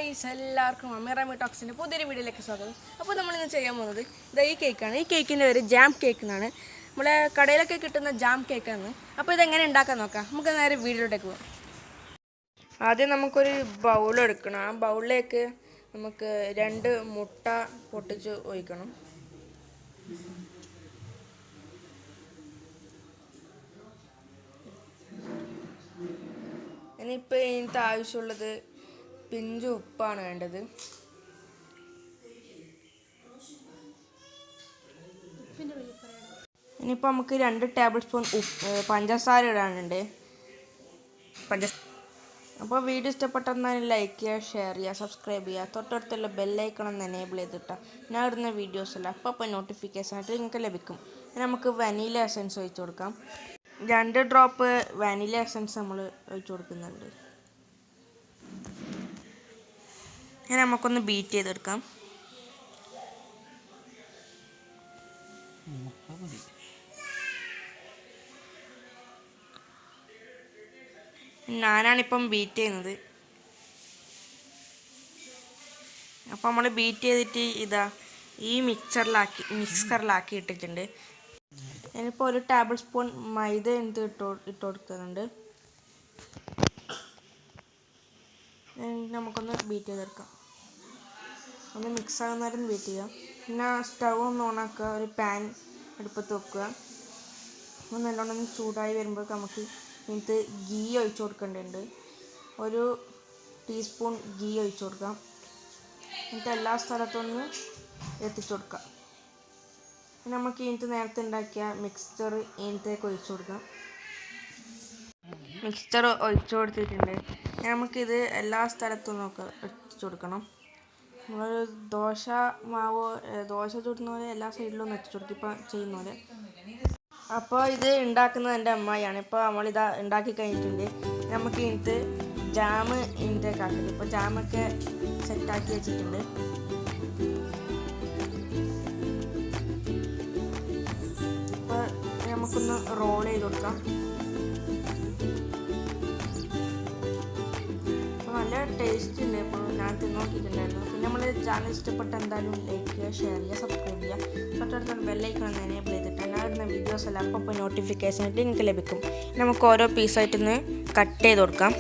Guys, എല്ലാവർക്കും അമീറാമി ടോക്സിൻ്റെ പുതിയൊരു വീഡിയോയിലേക്ക് സ്വാഗതം. അപ്പോൾ നമ്മളിന്ന് ചെയ്യാൻ പോകുന്നത് ഇതാ ഈ കേക്കാണ്. ഈ കേക്കിൻ്റെ പേര് ജാം കേക്ക് എന്നാണ്. നമ്മളെ കടയിലൊക്കെ കിട്ടുന്ന ജാം കേക്കാണ്. അപ്പോൾ ഇതെങ്ങനെ ഉണ്ടാക്കാൻ നോക്കാം. നമുക്ക് നേരെ വീഡിയോയിലോട്ടേക്ക് പോകാം. ആദ്യം നമുക്കൊരു ബൗൾ എടുക്കണം. ആ ബൗളിലേക്ക് നമുക്ക് 2 മുട്ട പൊട്ടിച്ച് ഒഴിക്കണം. ഇനിയിപ്പോൾ ഇതിനകത്ത് ആവശ്യമുള്ളത് പിഞ്ച് ഉപ്പാണ് വേണ്ടത്. ഇനിയിപ്പോൾ നമുക്ക് 2 ടേബിൾ സ്പൂൺ പഞ്ചസാര ഇടാനുണ്ട്. അപ്പോൾ വീഡിയോ ഇഷ്ടപ്പെട്ടെന്നാൽ ലൈക്ക് ചെയ്യുക, ഷെയർ ചെയ്യുക, സബ്സ്ക്രൈബ് ചെയ്യുക. തൊട്ടടുത്തുള്ള ബെല്ലൈക്കണം ഒന്ന് എനേബിൾ ചെയ്തിട്ടാൽ ഞാൻ ഇടുന്ന വീഡിയോസെല്ലാം അപ്പോൾ നോട്ടിഫിക്കേഷൻ ആയിട്ട് നിങ്ങൾക്ക് ലഭിക്കും. നമുക്ക് വനീല എസൻസ് ഒഴിച്ച് കൊടുക്കാം. 2 ഡ്രോപ്പ് വാനില എസൻസ് നമ്മൾ ഒഴിച്ച് കൊടുക്കുന്നുണ്ട്. ഇനി നമുക്കൊന്ന് ബീറ്റ് ചെയ്തെടുക്കാം. ഞാനാണിപ്പം ബീറ്റ് ചെയ്യുന്നത്. അപ്പോൾ നമ്മൾ ബീറ്റ് ചെയ്തിട്ട് ഇതാ ഈ മിക്സറിലാക്കി ഇട്ടിട്ടുണ്ട്. ഇനിയിപ്പോൾ 1 ടേബിൾ സ്പൂൺ മൈദ ഇട്ട് കൊടുക്കുന്നുണ്ട്. നമുക്കൊന്ന് ബീറ്റ് ചെയ്തെടുക്കാം. ഒന്ന് മിക്സ് ആകുന്ന നേരം ബീറ്റ് ചെയ്യാം. പിന്നെ സ്റ്റവ് ഒന്ന് ഓണാക്കുക. ഒരു പാൻ അടുപ്പത്ത് വെക്കുക. അപ്പോൾ നല്ലോണം ചൂടായി വരുമ്പോൾ നമുക്ക് ഇതിനകത്ത് ഗീ ഒഴിച്ച് കൊടുക്കേണ്ടതുണ്ട്. 1 ടീസ്പൂൺ ഗീ ഒഴിച്ച് കൊടുക്കാം. എന്നിട്ട് എല്ലാ സ്ഥലത്തൊന്ന് എത്തിച്ചു കൊടുക്കാം. നമുക്ക് ഇതിനകത്ത് നേരത്തെ ഉണ്ടാക്കിയ മിക്സ്ചർ ഇതിനകത്തേക്ക് ഒഴിച്ചു കൊടുക്കാം. മിക്സ്ചർ ഒഴിച്ചു കൊടുത്തിട്ടുണ്ട്. നമുക്കിത് എല്ലാ സ്ഥലത്തും എത്തിച്ചു കൊടുക്കണം. നമ്മൾ ദോശ ചുടുന്ന പോലെ എല്ലാ സൈഡിലും എത്തിച്ചു കൊടുക്കും ഇപ്പോൾ ചെയ്യുന്ന പോലെ. അപ്പോൾ ഇത് ഉണ്ടാക്കുന്നത് എൻ്റെ അമ്മായിയാണ്. ഇപ്പോൾ നമ്മളിതാ ഉണ്ടാക്കി കഴിഞ്ഞിട്ടുണ്ട്. നമുക്ക് ഇതിനകത്ത് ജാം ഇതിനകത്തേക്ക് ആക്കിയിട്ട് ഇപ്പോൾ ജാമൊക്കെ സെറ്റാക്കി വെച്ചിട്ടുണ്ട്. അപ്പോൾ നമുക്കൊന്ന് റോൾ ചെയ്ത് കൊടുക്കാം. നല്ല ടേസ്റ്റ് ഉണ്ട്. ഇപ്പോൾ ഞാൻ തിന്നോക്കിയിട്ടുണ്ടായിരുന്നു. പിന്നെ നമ്മൾ ചാനൽ ഇഷ്ടപ്പെട്ട എന്തായാലും ലൈക്ക് ചെയ്യുക, ഷെയർ ചെയ്യുക, സബ്സ്ക്രൈബ് ചെയ്യുക. തൊട്ടടുത്താണ് ബെല്ലൈക്കണം എനേബിൾ ചെയ്തിട്ട് ഞാൻ ഇടുന്ന വീഡിയോസ് എല്ലാം അപ്പോൾ നോട്ടിഫിക്കേഷൻ ആയിട്ട് നിങ്ങൾക്ക് ലഭിക്കും. നമുക്ക് ഓരോ പീസായിട്ടൊന്ന് കട്ട് ചെയ്ത് കൊടുക്കാം.